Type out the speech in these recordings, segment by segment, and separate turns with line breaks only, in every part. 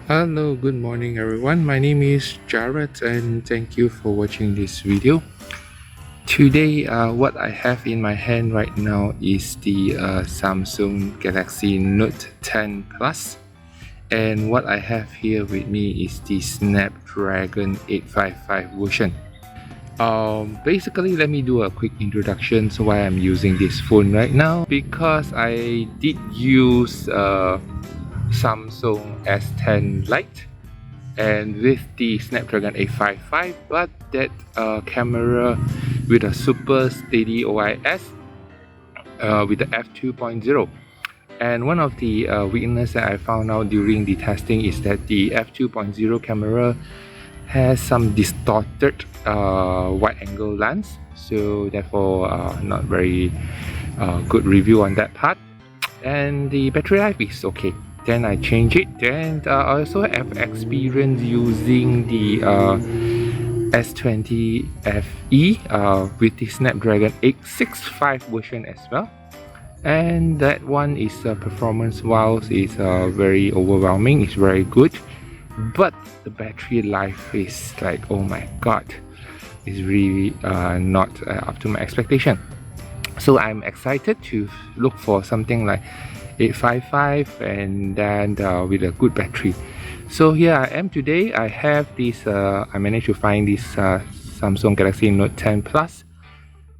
Hello, good morning everyone. My name is Jared and thank you for watching this video. Today, what I have in my hand right now is the Samsung Galaxy Note 10 Plus. And what I have here with me is the Snapdragon 855 version. Basically, let me do a quick introduction to why I'm using this phone right now. Because I did use Samsung S10 Lite and with the Snapdragon 855, but that camera with a super steady OIS with the f2.0. And one of the weaknesses that I found out during the testing is that the f2.0 camera has some distorted wide angle lens, so therefore not very good review on that part. And the battery life is okay. Then I change it. Then I also have experience using the S20 FE with the Snapdragon 865 version as well, and that one is performance wise is very overwhelming. It's very good, but the battery life is like, oh my god, it's really not up to my expectation. So I'm excited to look for something like 855 and then with a good battery. So here I am today. I have this I managed to find this Samsung Galaxy Note 10 Plus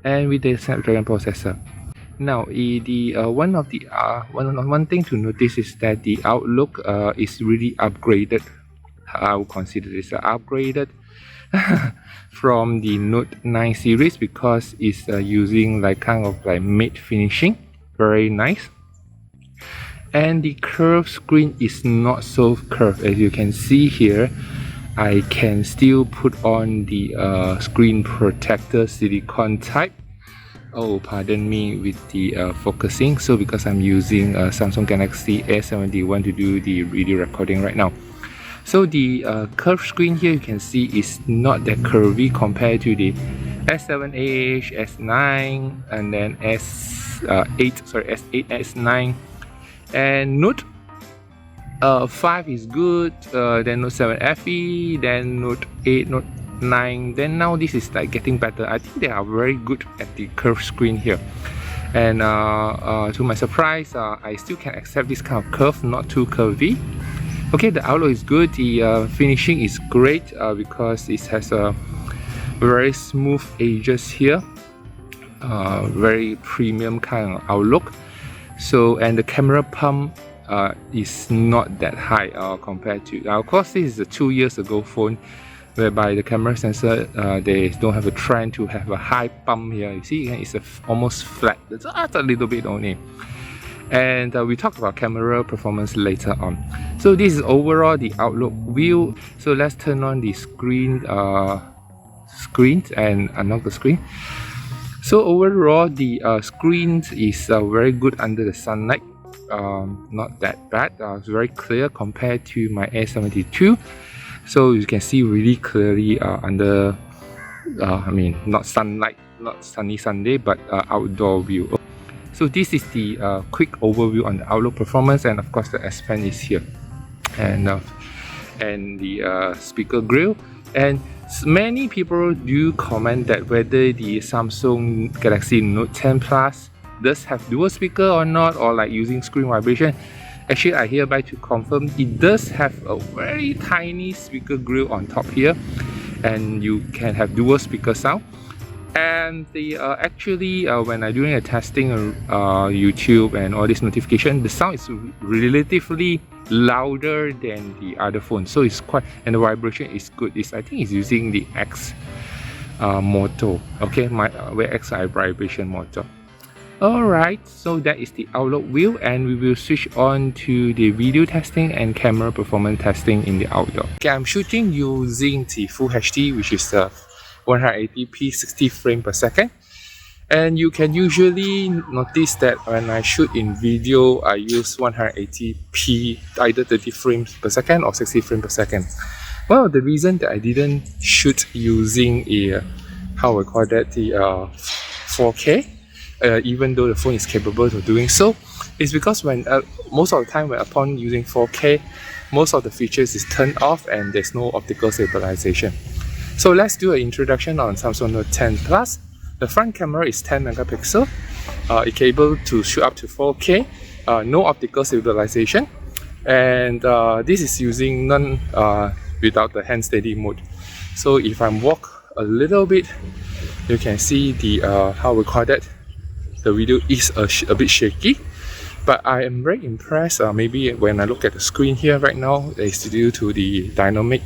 and with the Snapdragon processor. Now one thing to notice is that the outlook is really upgraded. I would consider this upgraded from the Note 9 series because it's using like kind of like matte finishing, very nice. And the curved screen is not so curved. As you can see here, I can still put on the screen protector silicone type. Oh, pardon me with the focusing. So because I'm using Samsung Galaxy S71 to do the video recording right now. So the curved screen here you can see is not that curvy compared to the S7H, S9, and then S8, S9. And Note 5 is good, then Note 7 FE, then Note 8, Note 9, then now this is like getting better. I think they are very good at the curved screen here, and to my surprise I still can accept this kind of curve, not too curvy. Okay, the outlook is good, the finishing is great because it has a very smooth edges here, very premium kind of outlook. So, and the camera pump is not that high compared to, of course this is a 2 years ago phone whereby the camera sensor they don't have a trend to have a high pump here. You see it's almost flat, it's a little bit only. And we talked about camera performance later on. So this is overall the outlook view. So let's turn on the screen and unlock the screen. So overall the screen is very good under the sunlight, not that bad. It's very clear compared to my A72. So you can see really clearly under I mean not sunlight, not sunny Sunday, but outdoor view. So this is the quick overview on the outlook performance, and of course the S Pen is here, and the speaker grill. And many people do comment that whether the Samsung Galaxy Note 10 Plus does have dual speaker or not, or like using screen vibration. Actually, I hereby to confirm it does have a very tiny speaker grill on top here, and you can have dual speaker sound. And the actually when I'm doing a testing YouTube and all this notification, the sound is relatively louder than the other phone, so it's quite, and the vibration is good. I think it's using the X motor, okay, my XI vibration motor. Alright, so that is the outlook view, and we will switch on to the video testing and camera performance testing in the outdoor. Okay, I'm shooting using the Full HD, which is the 180p 60 frames per second, and you can usually notice that when I shoot in video I use 180p, either 30 frames per second or 60 frames per second. Well, the reason that I didn't shoot using a how I call that, the 4K, even though the phone is capable of doing so, is because when most of the time when upon using 4K, most of the features is turned off and there's no optical stabilization. So let's do an introduction on Samsung Note 10 Plus. The front camera is 10 megapixel. It's able to shoot up to 4K. No optical stabilization, and this is using none without the hand steady mode. So if I walk a little bit, you can see the how we call that, the video is a bit shaky, but I am very impressed. Maybe when I look at the screen here right now, it's due to the dynamic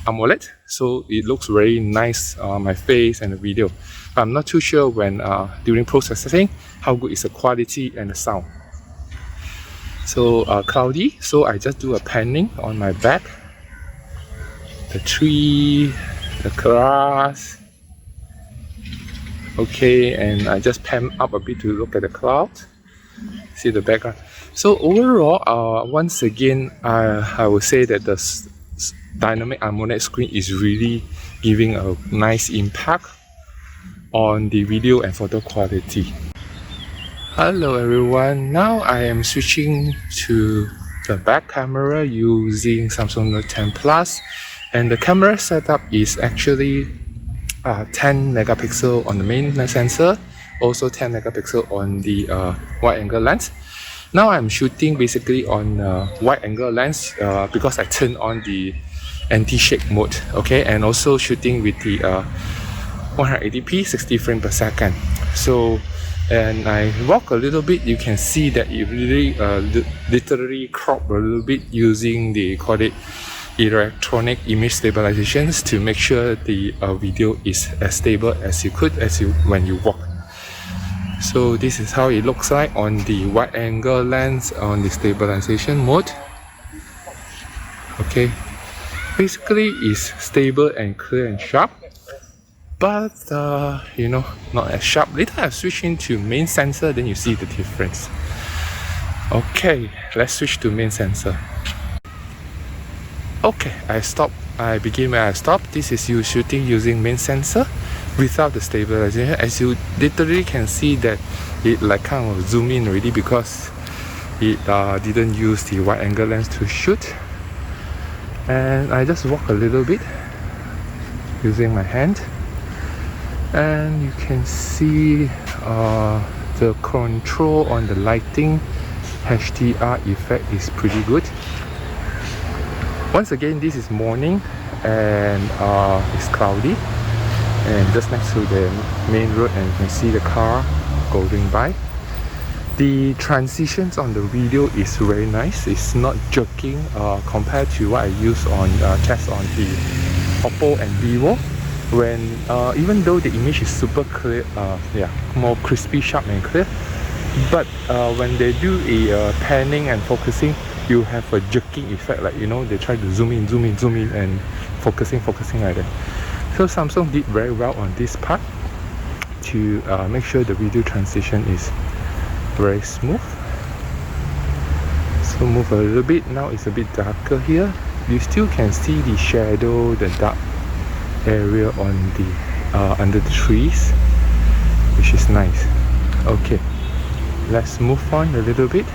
AMOLED, so it looks very nice on my face and the video. I'm not too sure when during processing how good is the quality and the sound. So cloudy, so I just do a panning on my back, the tree, the grass. Okay, and I just pan up a bit to look at the cloud, see the background. So overall, once again, I would say that the dynamic AMOLED screen is really giving a nice impact on the video and photo quality. Hello everyone, now I am switching to the back camera using Samsung Note 10 Plus, and the camera setup is actually 10 megapixel on the main sensor, also 10 megapixel on the wide angle lens. Now I'm shooting basically on wide angle lens because I turned on the anti-shake mode, okay, and also shooting with the 180p 60 frames per second. So, and I walk a little bit, you can see that it really literally crop a little bit using the call it electronic image stabilizations to make sure the video is as stable as you could when you walk. So this is how it looks like on the wide angle lens on the stabilization mode. Okay, basically it's stable and clear and sharp, but you know, not as sharp. Later I switch into main sensor, then you see the difference. Okay, let's switch to main sensor. Okay, I begin where I stopped. This is you shooting using main sensor without the stabilization. As you literally can see that it like kind of zoom in already because it didn't use the wide angle lens to shoot. And I just walk a little bit using my hand, and you can see the control on the lighting HDR effect is pretty good. Once again, this is morning and it's cloudy and just next to the main road, and you can see the car going by. The transitions on the video is very nice. It's not jerking compared to what I use on test on the Oppo and Vivo. When even though the image is super clear, yeah, more crispy, sharp and clear, but when they do a panning and focusing, you have a jerking effect, like, you know, they try to zoom in and focusing like that. So Samsung did very well on this part to make sure the video transition is very smooth. So move a little bit. Now it's a bit darker here. You still can see the shadow, the dark area on the under the trees, which is nice. Okay, let's move on a little bit.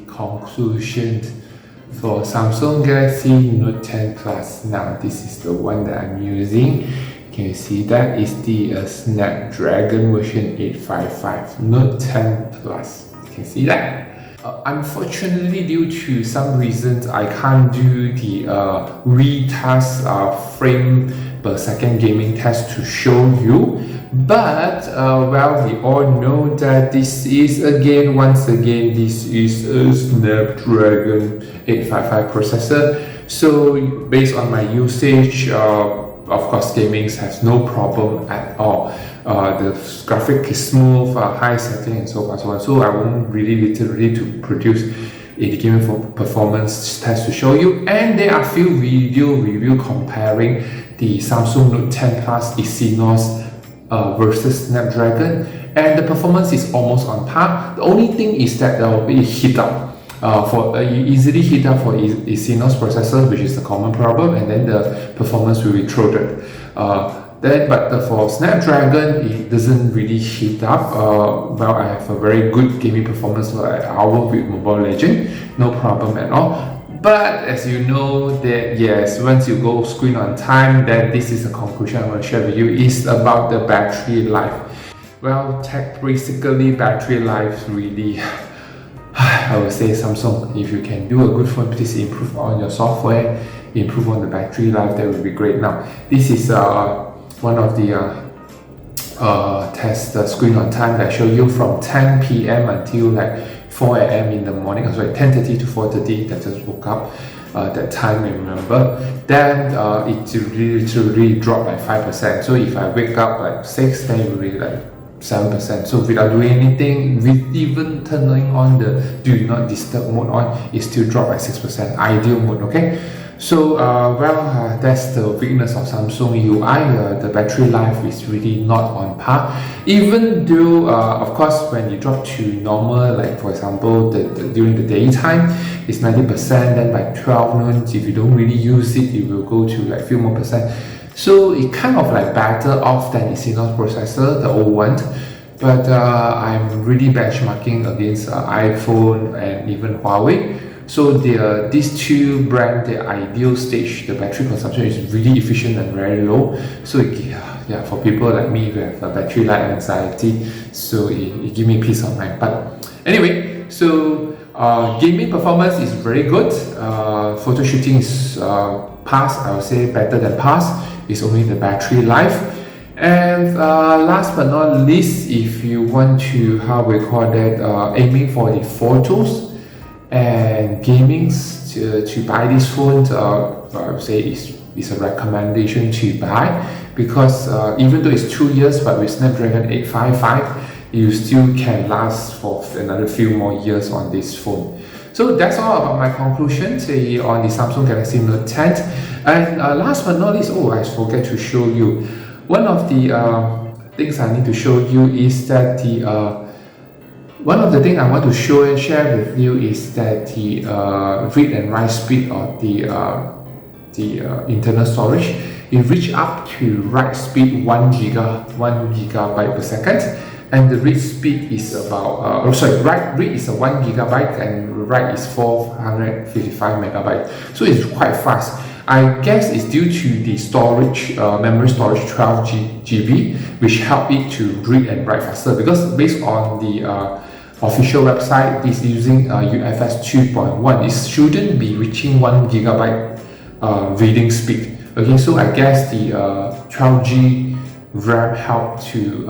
Conclusion for Samsung Galaxy Note 10 Plus. Now this is the one that I'm using. Can you see that is the Snapdragon version 855 Note 10 Plus. You can see that. Unfortunately, due to some reasons, I can't do the retest frame per second gaming test to show you. But well, we all know that this is once again, this is a Snapdragon 855 processor. So based on my usage, of course, gaming has no problem at all. The graphic is smooth, high setting, and so on. So I won't really literally to produce a gaming for performance test to show you. And there are a few video review comparing the Samsung Note 10 Plus Exynos versus Snapdragon, and the performance is almost on par. The only thing is that it heat up. You easily heat up for Exynos processor, which is the common problem, and then the performance will be throated. But for Snapdragon, it doesn't really heat up. Well, I have a very good gaming performance for an hour with Mobile Legend, no problem at all. But as you know that yes, once you go screen on time, then this is the conclusion I'm going to share with you, is about the battery life. Well, basically battery life really, I would say Samsung, if you can do a good phone, please improve on your software, improve on the battery life, that would be great. Now, this is one of the test screen on time that I show you from 10 p.m. until like 4 a.m. in the morning. Sorry, 10:30 to 4:30. That just woke up. That time, I remember. Then it really dropped by 5%. So if I wake up like 6, then it will be like 7%. So without doing anything, with even turning on the do not disturb mode on, it still dropped by 6%. Ideal mode, okay? So well, that's the weakness of Samsung UI. The battery life is really not on par. Even though, of course, when you drop to normal, like for example, during the daytime, it's 90%. Then by 12 noon, if you don't really use it, it will go to like few more percent. So it kind of like better off than Exynos processor, the old one. But I'm really benchmarking against iPhone and even Huawei. So these two brands, the ideal stage, the battery consumption is really efficient and very low. So yeah, for people like me who have battery life anxiety, so it gives me peace of mind. But anyway, so gaming performance is very good. Photo shooting is pass, I would say better than pass. It's only the battery life. And last but not least, if you want to, how we call that, aiming for the photos and gaming to buy this phone, I would say is a recommendation to buy, because even though it's 2 years, but with Snapdragon 855, you still can last for another few more years on this phone. So that's all about my conclusions on the Samsung Galaxy Note 10. And last but not least, I forget to show you. One of the things I need to show you is that one of the things I want to show and share with you is that the read and write speed of the internal storage, it reached up to write speed 1 gigabyte per second, and the read speed is about read is a 1 gigabyte and write is 455 megabytes. So it's quite fast. I guess it's due to the storage, memory storage 12 GB, which help it to read and write faster, because based on the official website, is using UFS 2.1. It shouldn't be reaching 1 gigabyte reading speed. Okay, so I guess the 12G RAM help to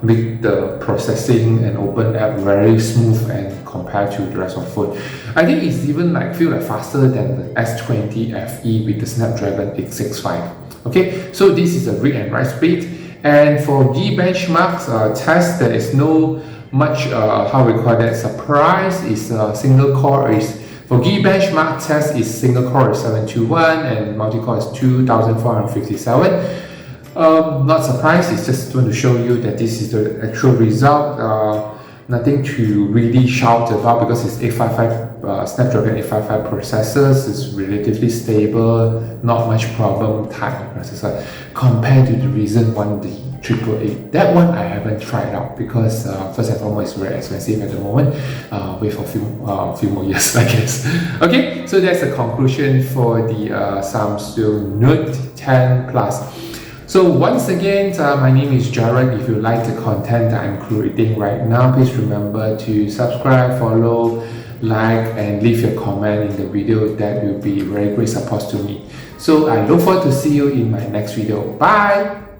make the processing and open app very smooth and compared to the rest of the phone. I think it's even feel like faster than the S20 FE with the Snapdragon 865. Okay, so this is a read and write speed. And for Gebenchmarks test, there is no much how we call that surprise. Is single core is for Gebenchmark test is single core is 721 and multi-core is 2457. Not surprised, it's just going to show you that this is the actual result. Nothing to really shout about, because it's 855 Snapdragon 855 processors. It's relatively stable, not much problem type of processor compared to the recent one, the 888. That one I haven't tried out because first and foremost, it's very expensive at the moment. Wait for a few more years, I guess. Okay, so that's the conclusion for the Samsung Note 10 Plus. So once again, my name is Jared. If you like the content that I'm creating right now, please remember to subscribe, follow, like and leave your comment in the video. That will be very great support to me. So I look forward to see you in my next video. Bye.